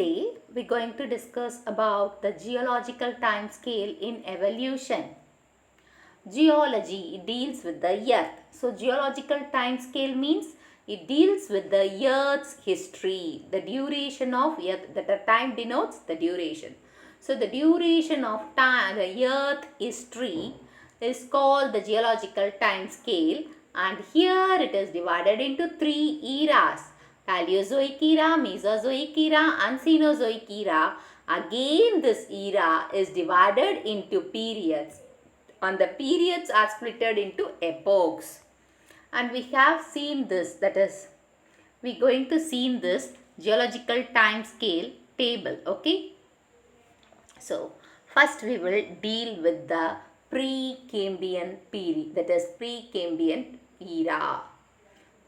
Today we're going to discuss about the geological time scale in evolution. Geology deals with the earth. So geological time scale means it deals with the earth's history, the duration of earth, that the time denotes the duration. So the duration of time, the earth history is called the geological time scale, and here it is divided into three eras: Paleozoic era, Mesozoic era and Cenozoic era. Again this era is divided into periods, and the periods are splitted into epochs. And we have seen this, that is, we are going to see this geological time scale table. Okay. So first we will deal with the Precambrian period, that is Precambrian era.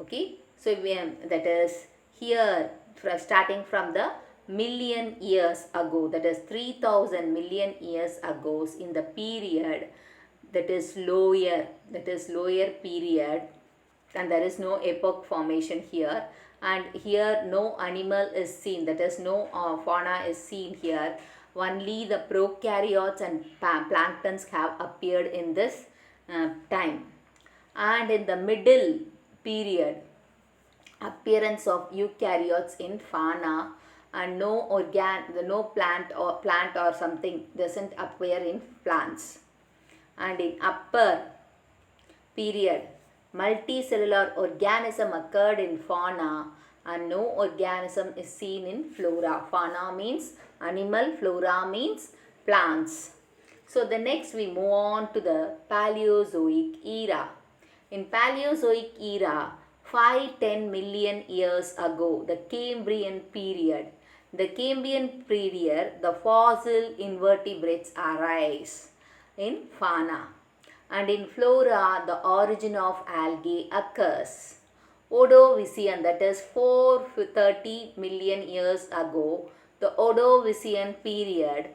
Okay. So that is here starting from the million years ago, that is 3000 million years ago, in the period that is lower period, and there is no epoch formation here, and here no animal is seen, that is no fauna is seen here. Only the prokaryotes and planktons have appeared in this time. And in the middle period, appearance of eukaryotes in fauna, and no plant or something doesn't appear in plants. And in upper period, multicellular organism occurred in fauna, and no organism is seen in flora. Fauna means animal, flora means plants. So the next we move on to the Paleozoic era. In Paleozoic era, 5-10 million years ago, the Cambrian period. The Cambrian period, the fossil invertebrates arise in fauna, and in flora the origin of algae occurs. Ordovician, that is 430 million years ago, the Ordovician period,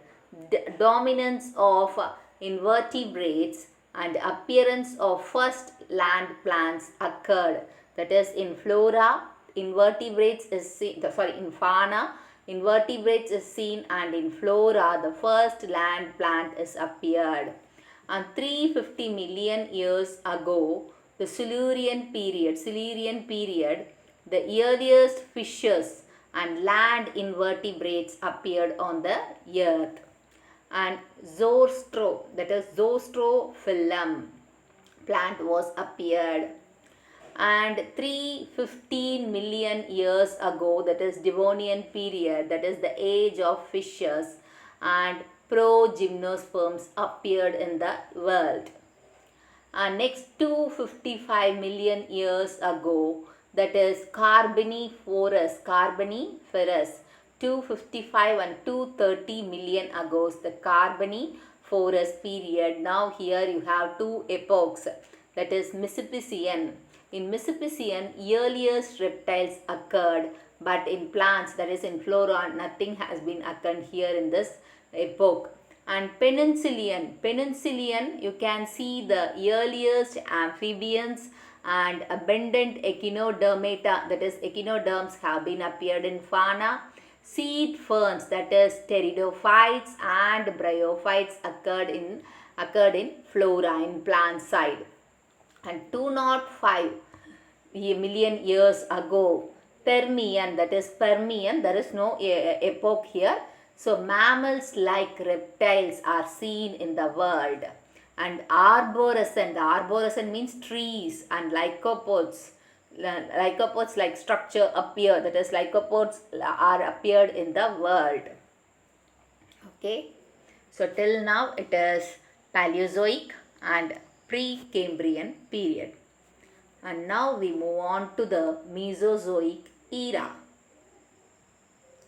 dominance of invertebrates and appearance of first land plants occurred. That is, in flora invertebrates is seen, in fauna invertebrates is seen, and in flora the first land plant is appeared. And 350 million years ago, the Silurian period, the earliest fishes and land invertebrates appeared on the earth. And that is Zostrophyllum plant was appeared. And 315 million years ago, that is Devonian period, that is the age of fishes, and progymnosperms appeared in the world. And next 255 million years ago, that is Carboniferous, 255 and 230 million ago, the Carboniferous period. Now here you have two epochs, that is Mississippian. In Mississippian, earliest reptiles occurred, but in plants, that is in flora, nothing has been occurred here in this epoch. And Peninsulian, you can see the earliest amphibians and abundant echinodermata, that is echinoderms, have been appeared in fauna. Seed ferns, that is pteridophytes and bryophytes, occurred in flora, in plant side. And 205 million years ago, Permian, that is Permian, there is no epoch here. So mammals like reptiles are seen in the world. And arborescent means trees, and lycopods like structure appear, that is lycopods are appeared in the world. Okay, so till now it is Paleozoic and Precambrian period. And now we move on to the Mesozoic era.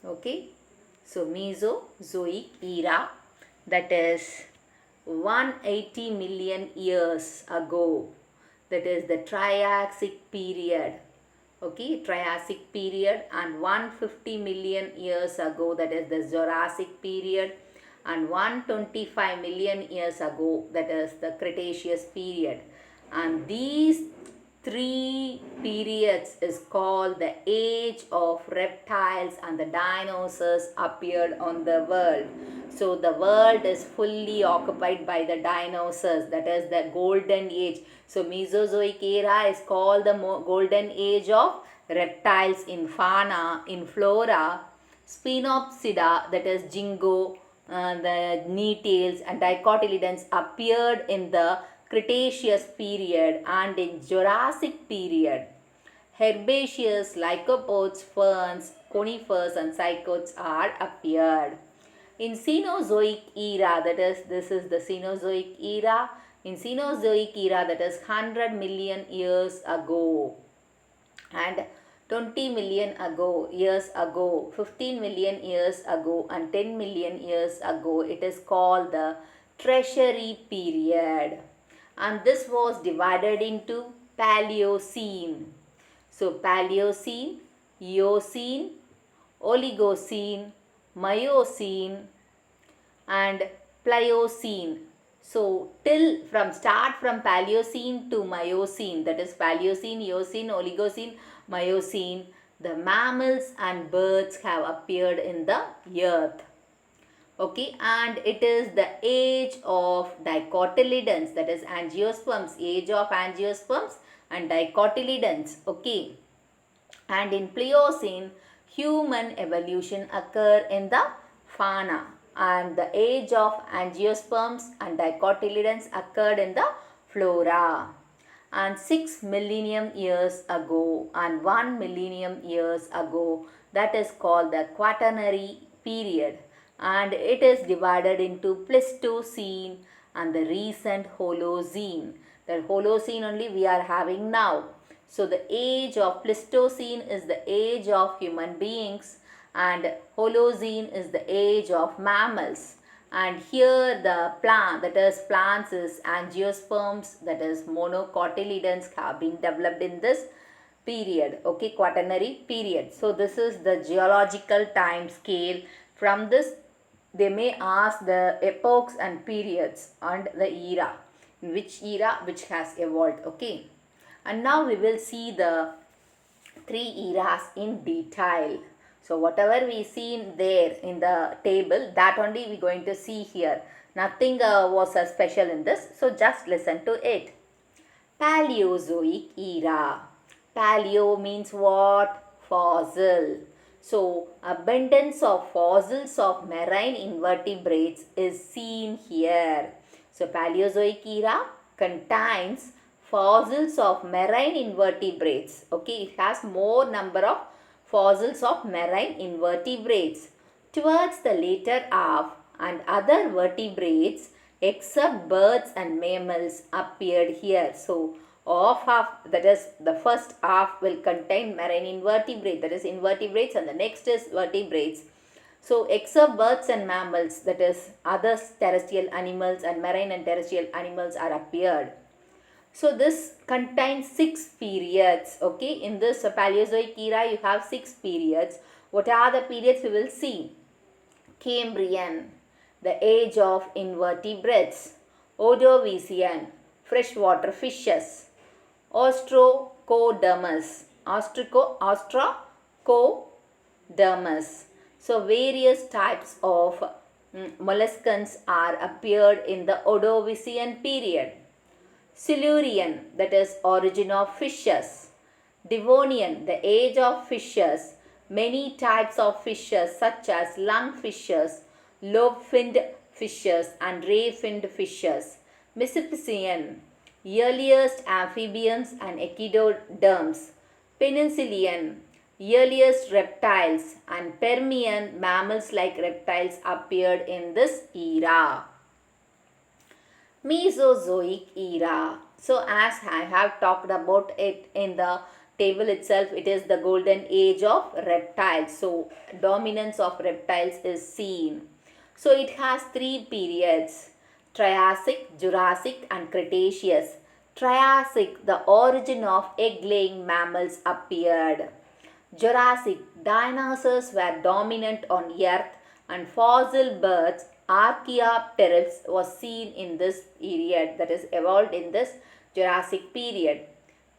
Okay, so Mesozoic era, that is 180 million years ago, that is the Triassic period. Okay, Triassic period. And 150 million years ago, that is the Jurassic period. And 125 million years ago, that is the Cretaceous period. And these three periods is called the age of reptiles and the dinosaurs appeared on the world. So the world is fully occupied by the dinosaurs, that is the golden age. So Mesozoic era is called the golden age of reptiles in fauna, in flora. Spinopsida, that is Jingo, the knee tails and dicotyledons appeared in the Cretaceous period and in Jurassic period. Herbaceous, lycopods, ferns, conifers and cycads are appeared. In Cenozoic era, that is, this is the Cenozoic era. In Cenozoic era, that is 100 million years ago, and 20 million years ago, 15 million years ago and 10 million years ago, it is called the Tertiary period, and this was divided into Paleocene. So Paleocene, Eocene, Oligocene, Miocene and Pliocene. So start from Paleocene to Miocene, that is Paleocene, Eocene, Oligocene, Miocene, the mammals and birds have appeared in the earth. Okay, and it is the age of dicotyledons, that is angiosperms, age of angiosperms and dicotyledons. Okay, and in Pliocene, human evolution occur in the fauna, and the age of angiosperms and dicotyledons occurred in the flora. And 6 millennium years ago and 1 millennium years ago, that is called the Quaternary period, and it is divided into Pleistocene and the recent Holocene. The Holocene only we are having now. So the age of Pleistocene is the age of human beings and Holocene is the age of mammals. And here the plant, that is plants, is angiosperms, that is monocotyledons have been developed in this period. Okay, Quaternary period. So this is the geological time scale. From this they may ask the epochs and periods and the era, in which era which has evolved. Okay, and now we will see the three eras in detail. So whatever we see in there in the table, that only we going to see here. Nothing was special in this, so just listen to it. Paleozoic era. Paleo means what? Fossil. So abundance of fossils of marine invertebrates is seen here. So Paleozoic era contains fossils of marine invertebrates. Okay, it has more number of fossils of marine invertebrates. Towards the later half, and other vertebrates except birds and mammals appeared here. So half, that is the first half will contain marine invertebrates, that is invertebrates, and the next is vertebrates. So except birds and mammals, that is other terrestrial animals and marine and terrestrial animals are appeared. So this contains 6 periods. Okay, in this Paleozoic era you have 6 periods. What are the periods we will see? Cambrian, the age of invertebrates. Ordovician, freshwater fishes. Ostracodermus, Ostracodermus. So various types of molluscans are appeared in the Ordovician period. Silurian, that is origin of fishes. Devonian, the age of fishes. Many types of fishes such as lungfishes, lobe-finned fishes and ray-finned fishes. Mesophysian, earliest amphibians and echinoderms. Peninsulian, earliest reptiles, and Permian, mammals like reptiles appeared in this era. Mesozoic era. So as I have talked about it in the table itself, it is the golden age of reptiles. So dominance of reptiles is seen. So it has 3 periods: Triassic, Jurassic and Cretaceous. Triassic, the origin of egg-laying mammals appeared. Jurassic, dinosaurs were dominant on Earth and fossil birds, Archaeopteryx, was seen in this period, that is evolved in this Jurassic period.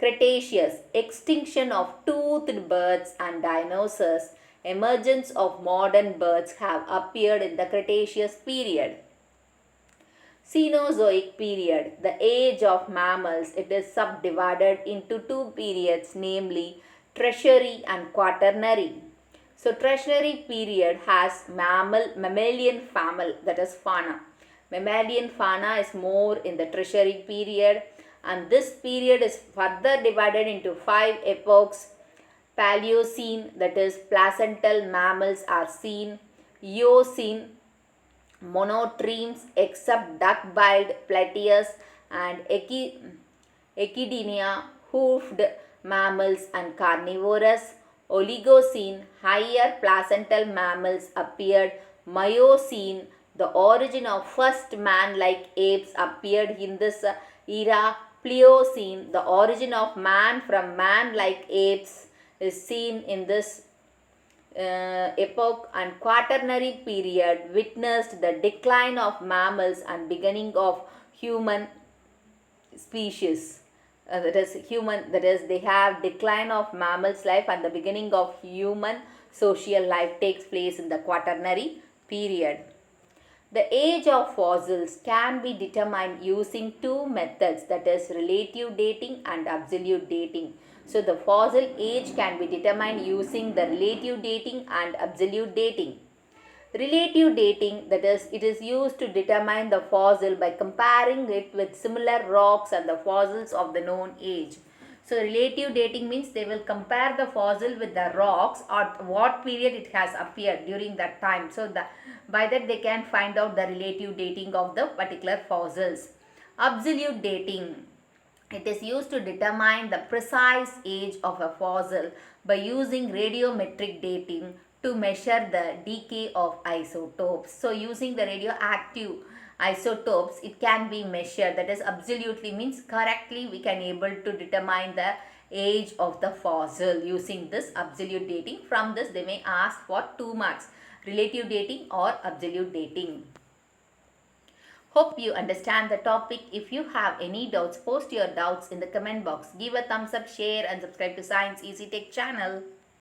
Cretaceous, extinction of toothed birds and dinosaurs. Emergence of modern birds have appeared in the Cretaceous period. Cenozoic period, the age of mammals, it is subdivided into two periods, namely Tertiary and Quaternary. So Tertiary period has mammalian family, that is fauna. Mammalian fauna is more in the Tertiary period, and this period is further divided into 5 epochs. Paleocene, that is placental mammals are seen. Eocene, monotremes except duck-billed plateaus and echidnia, hoofed mammals and carnivorous. Oligocene, higher placental mammals appeared. Miocene, the origin of first man-like apes appeared in this era. Pliocene, the origin of man from man-like apes is seen in this epoch, and Quaternary period witnessed the decline of mammals and beginning of human species. That is they have decline of mammals life and the beginning of human social life takes place in the Quaternary period. The age of fossils can be determined using two methods, that is relative dating and absolute dating. So the fossil age can be determined using the relative dating and absolute dating. Relative dating, that is, it is used to determine the fossil by comparing it with similar rocks and the fossils of the known age. So relative dating means they will compare the fossil with the rocks or what period it has appeared during that time. So by that they can find out the relative dating of the particular fossils. Absolute dating, it is used to determine the precise age of a fossil by using radiometric dating to measure the decay of isotopes. So using the radioactive isotopes, it can be measured. That is absolutely means correctly we can able to determine the age of the fossil using this absolute dating. From this they may ask for 2 marks, relative dating or absolute dating. Hope you understand the topic. If you have any doubts, post your doubts in the comment box. Give a thumbs up, share and subscribe to Science Easy Tech channel.